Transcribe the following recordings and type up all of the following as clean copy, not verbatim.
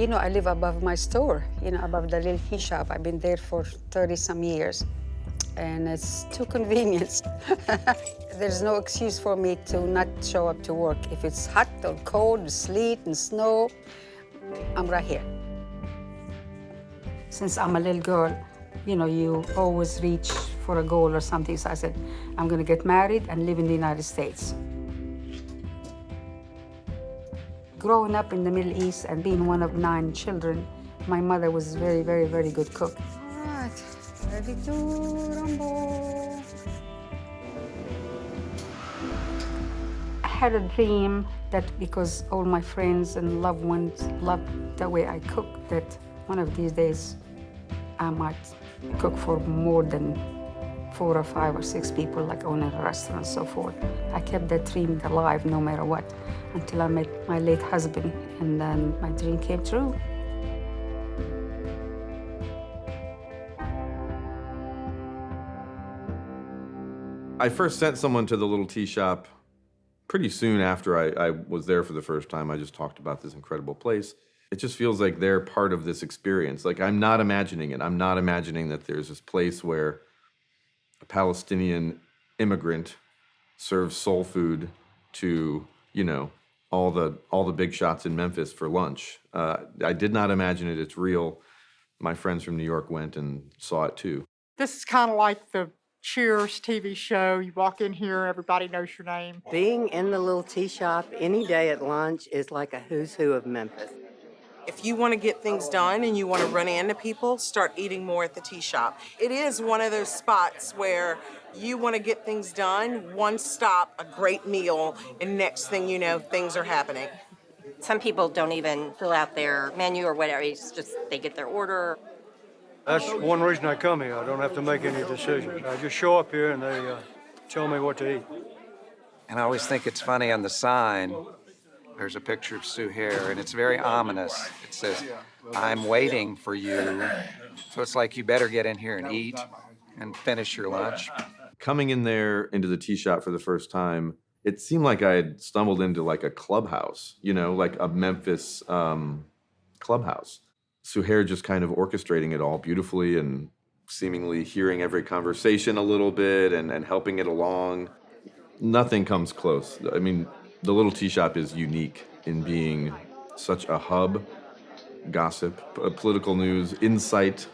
You know, I live above my store, you know, above the little tea shop. I've been there for 30-some years, and it's too convenient. There's no excuse for me to not show up to work. If it's hot or cold, sleet and snow, I'm right here. Since I'm a little girl, you know, you always reach for a goal or something. So I said, I'm gonna get married and live in the United States. Growing up in the Middle East and being one of 9 children, my mother was a very, very, very good cook. All right, ready to rumble. I had a dream that because all my friends and loved ones loved the way I cook, that one of these days I might cook for more than 4 or 5 or 6 people, like owning a restaurant and so forth. I kept that dream alive no matter what, until I met my late husband, and then my dream came true. I first sent someone to the little tea shop pretty soon after I was there for the first time. I just talked about this incredible place. It just feels like they're part of this experience. Like, I'm not imagining it. I'm not imagining that there's this place where a Palestinian immigrant serves soul food to, you know, all the big shots in Memphis for lunch. I did not imagine it. It's real. My friends from New York went and saw it too. This is kind of like the Cheers TV show. You walk in here, everybody knows your name. Being in the little tea shop any day at lunch is like a who's who of Memphis. If you want to get things done and you want to run into people, start eating more at the tea shop. It is one of those spots where you want to get things done, one stop, a great meal, and next thing you know, things are happening. Some people don't even fill out their menu or whatever. It's just they get their order. That's one reason I come here. I don't have to make any decisions. I just show up here and they tell me what to eat. And I always think it's funny on the sign, there's a picture of Suhair, and it's very ominous. It says, "I'm waiting for you." So it's like you better get in here and eat and finish your lunch. Coming in there into the tea shop for the first time, it seemed like I had stumbled into like a clubhouse, you know, like a Memphis clubhouse. Suhair just kind of orchestrating it all beautifully and seemingly hearing every conversation a little bit and helping it along. Nothing comes close. I mean, the little tea shop is unique in being such a hub, gossip, political news, insight.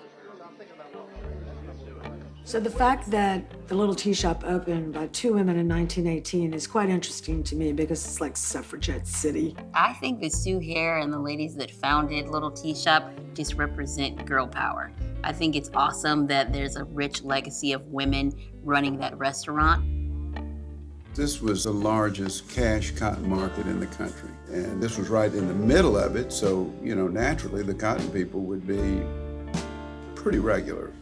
So the fact that the little tea shop opened by 2 women in 1918 is quite interesting to me because it's like suffragette city. I think that Suhair and the ladies that founded Little Tea Shop just represent girl power. I think it's awesome that there's a rich legacy of women running that restaurant. This was the largest cash cotton market in the country. And this was right in the middle of it, so, you know, naturally the cotton people would be pretty regular.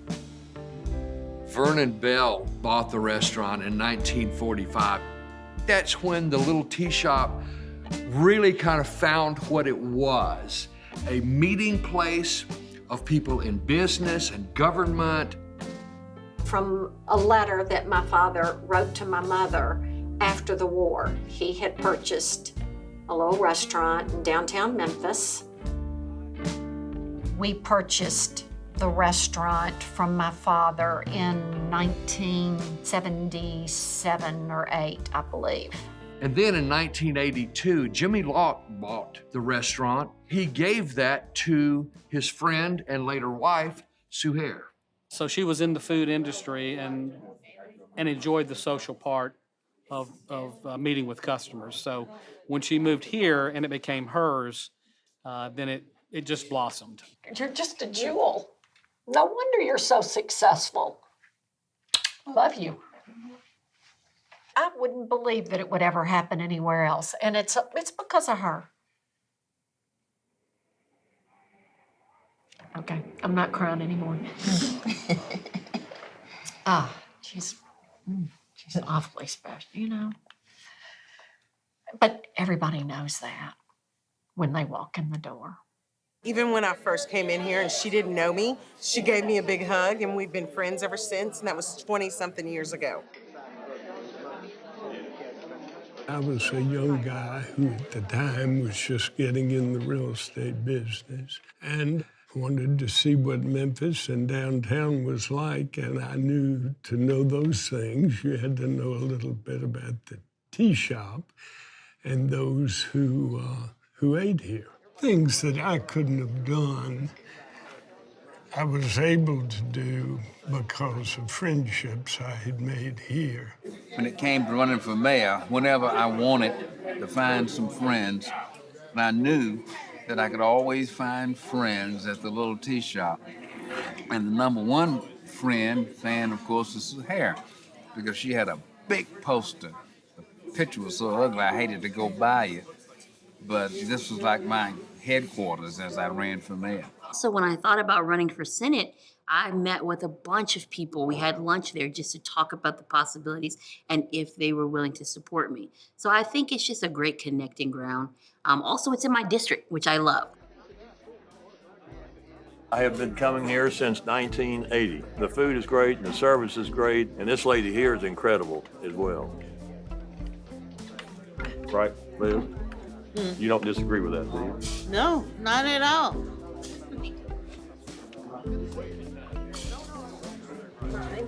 Vernon Bell bought the restaurant in 1945. That's when the little tea shop really kind of found what it was, a meeting place of people in business and government. From a letter that my father wrote to my mother after the war, he had purchased a little restaurant in downtown Memphis. We purchased the restaurant from my father in 1977 or 8, I believe. And then in 1982, Jimmy Lauck bought the restaurant. He gave that to his friend and later wife, Suhair. So she was in the food industry and enjoyed the social part of meeting with customers. So when she moved here and it became hers, then it just blossomed. You're just a jewel. No wonder you're so successful. Love you. I wouldn't believe that it would ever happen anywhere else, and it's because of her. Okay, I'm not crying anymore. She's awfully special, you know. But everybody knows that when they walk in the door. Even when I first came in here and she didn't know me, she gave me a big hug, and we've been friends ever since, and that was 20-something years ago. I was a young guy who at the time was just getting in the real estate business and wanted to see what Memphis and downtown was like. And I knew to know those things, you had to know a little bit about the tea shop and those who ate here. Things that I couldn't have done, I was able to do because of friendships I had made here. When it came to running for mayor, whenever I wanted to find some friends, and I knew that I could always find friends at the little tea shop. And the number one fan, of course, is Suhair, because she had a big poster. The picture was so ugly, I hated to go by it. But this was like my headquarters as I ran for mayor. So when I thought about running for Senate, I met with a bunch of people. We had lunch there just to talk about the possibilities and if they were willing to support me. So I think it's just a great connecting ground. Also, it's in my district, which I love. I have been coming here since 1980. The food is great and the service is great, and this lady here is incredible as well. Right, Liz? You don't disagree with that, do you? No, not at all.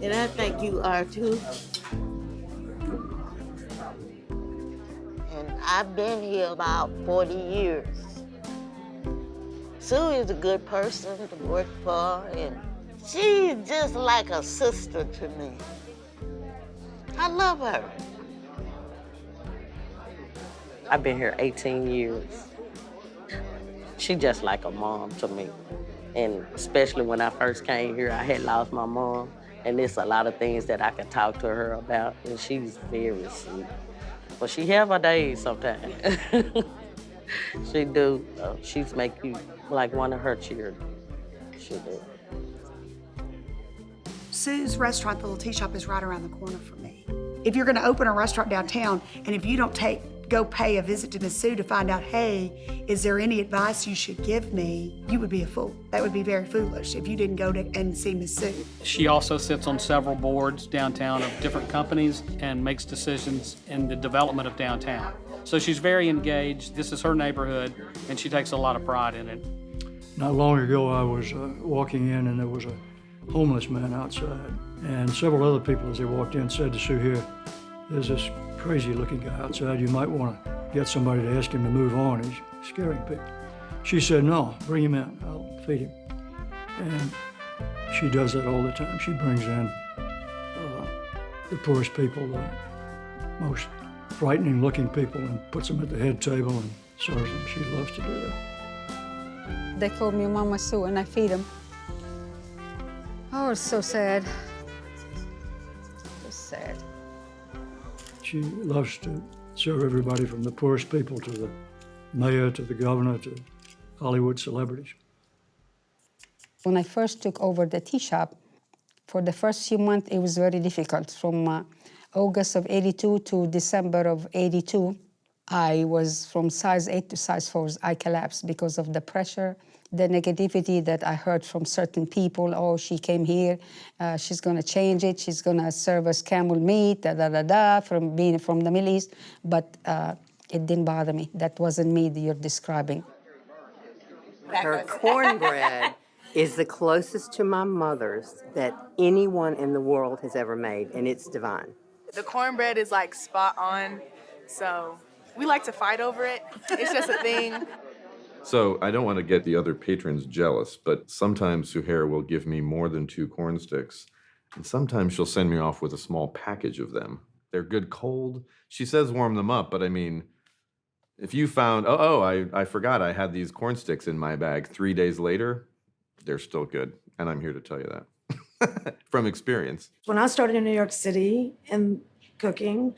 And I think you are too. And I've been here about 40 years. Sue is a good person to work for, and she's just like a sister to me. I love her. I've been here 18 years. She just like a mom to me. And especially when I first came here, I had lost my mom. And there's a lot of things that I can talk to her about. And she's very sweet. But she have her days sometimes. She do. She's make you like one of her children. She do. Sue's restaurant, the Little Tea Shop, is right around the corner from me. If you're gonna open a restaurant downtown, and if you don't go pay a visit to Miss Sue to find out, hey, is there any advice you should give me, you would be a fool. That would be very foolish if you didn't go and see Miss Sue. She also sits on several boards downtown of different companies and makes decisions in the development of downtown. So she's very engaged. This is her neighborhood, and she takes a lot of pride in it. Not long ago, I was walking in, and there was a homeless man outside. And several other people, as they walked in, said to Suhair, there's this crazy-looking guy outside. You might want to get somebody to ask him to move on. He's scaring people. She said, no, bring him in. I'll feed him. And she does that all the time. She brings in the poorest people, the most frightening-looking people, and puts them at the head table and serves them. She loves to do that. They call me Mama Sue, and I feed them. Oh, it's so sad. So sad. She loves to serve everybody from the poorest people to the mayor, to the governor, to Hollywood celebrities. When I first took over the tea shop, for the first few months, it was very difficult. From August of 82 to December of 82, I was from size 8 to size 4. I collapsed because of the pressure, the negativity that I heard from certain people. Oh, she came here, she's gonna change it, she's gonna serve us camel meat, from being from the Middle East. But it didn't bother me. That wasn't me that you're describing. Her cornbread is the closest to my mother's that anyone in the world has ever made, and it's divine. The cornbread is like spot on, so we like to fight over it. It's just a thing. So I don't want to get the other patrons jealous, but sometimes Suhair will give me more than 2 corn sticks, and sometimes she'll send me off with a small package of them. They're good cold. She says warm them up, but I mean, if you found, I forgot I had these corn sticks in my bag 3 days later, they're still good, and I'm here to tell you that from experience. When I started in New York City in cooking,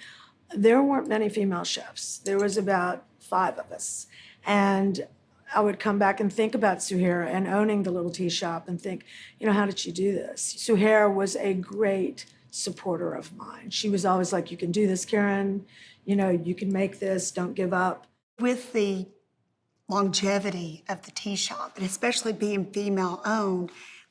there weren't many female chefs. There was about 5 of us. And I would come back and think about Suhair and owning the Little Tea Shop and think, how did she do this? Suhair was a great supporter of mine. She was always like, you can do this, Karen. You can make this, don't give up. With the longevity of the tea shop, and especially being female-owned,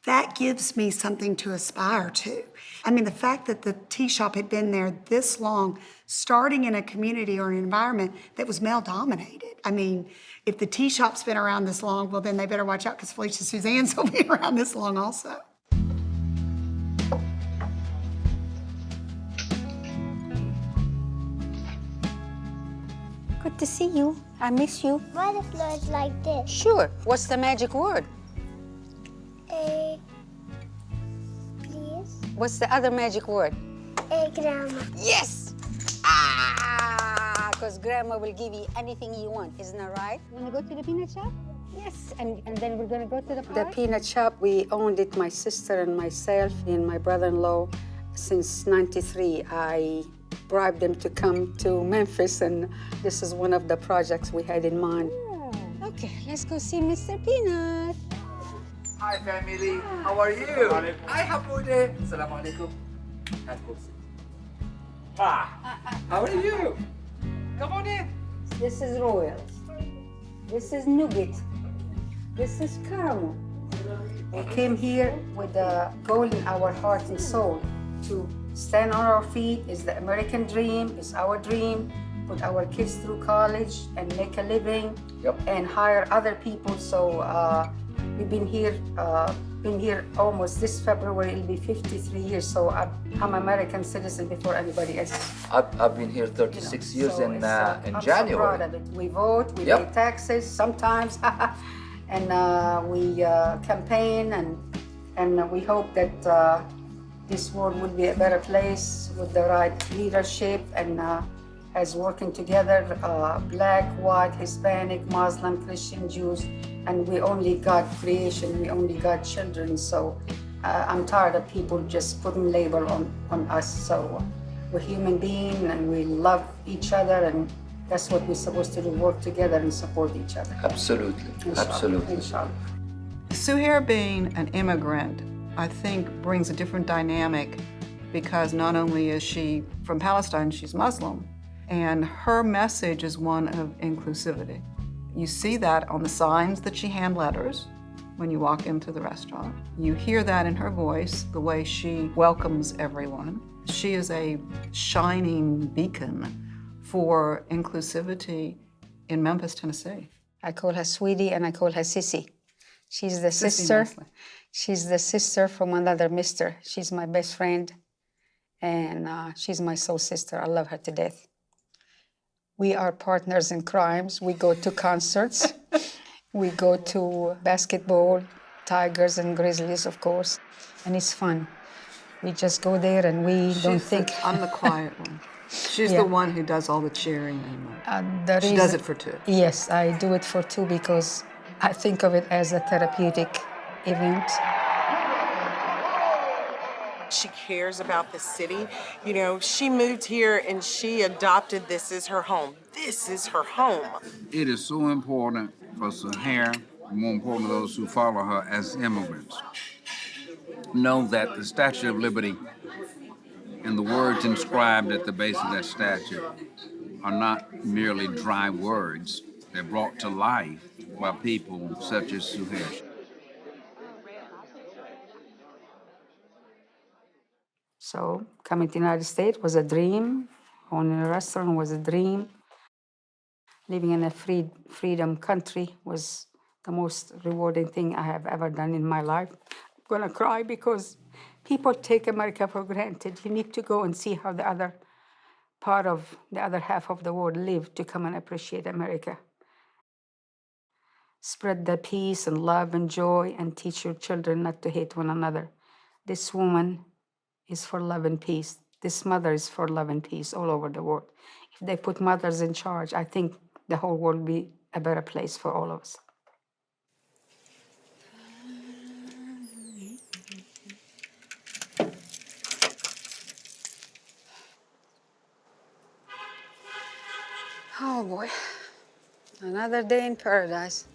that gives me something to aspire to. I mean, the fact that the tea shop had been there this long, starting in a community or an environment that was male-dominated. I mean, if the tea shop's been around this long, well, then they better watch out because Felicia Suzanne's will be around this long also. Good to see you. I miss you. Why the floors like this? Sure. What's the magic word? Please. What's the other magic word? Grandma. Yes! Because Grandma will give you anything you want. Isn't that right? You want to go to the peanut shop? Yes. And then we're going to go to the park? The peanut shop, we owned it, my sister and myself and my brother-in-law, since '93. I bribed them to come to Memphis, and this is one of the projects we had in mind. Yeah. Okay, let's go see Mr. Peanut. Hi, family. How are you? Hi, Hamude. Assalamu alaikum. How are you? Come on in. This is Royals. This is Nougat. This is Caramel. We came here with a goal in our heart and soul to stand on our feet. Is the American dream, is our dream. Put our kids through college and make a living. And hire other people. So we've been here almost this February. It'll be 53 years. So I'm American citizen before anybody else. I've been here 36 years so in I'm January. so proud of it. We vote, we pay taxes sometimes, and we campaign, and we hope that this world will be a better place with the right leadership and as working together, black, white, Hispanic, Muslim, Christian, Jews, and we only got creation, we only got children. So I'm tired of people just putting label on us. So we're human beings and we love each other, and that's what we're supposed to do, work together and support each other. Absolutely, Inshallah. absolutely. Inshallah. Suhair being an immigrant, I think brings a different dynamic because not only is she from Palestine, she's Muslim, and her message is one of inclusivity. You see that on the signs that she hand letters when you walk into the restaurant. You hear that in her voice, the way she welcomes everyone. She is a shining beacon for inclusivity in Memphis, Tennessee. I call her sweetie and I call her sissy. She's the Sissy sister. nicely. She's the sister from another mister. She's my best friend, and she's my soul sister. I love her to death. We are partners in crimes. We go to concerts. We go to basketball, Tigers and Grizzlies, of course, and it's fun. We just go there and we don't think. I'm the quiet one. She's the one who does all the cheering. And she does it for two. Yes, I do it for two because I think of it as a therapeutic event. She cares about the city. You know, she moved here and she adopted this as her home. This is her home. It is so important for Suhair, more important to those who follow her as immigrants, know that the Statue of Liberty and the words inscribed at the base of that statue are not merely dry words. They're brought to life by people such as Suhair. So coming to the United States was a dream. Owning a restaurant was a dream. Living in a freedom country was the most rewarding thing I have ever done in my life. I'm gonna cry because people take America for granted. You need to go and see how the other half of the world live to come and appreciate America. Spread the peace and love and joy and teach your children not to hate one another. This woman is for love and peace. This mother is for love and peace all over the world. If they put mothers in charge, I think the whole world will be a better place for all of us. Oh boy, another day in paradise.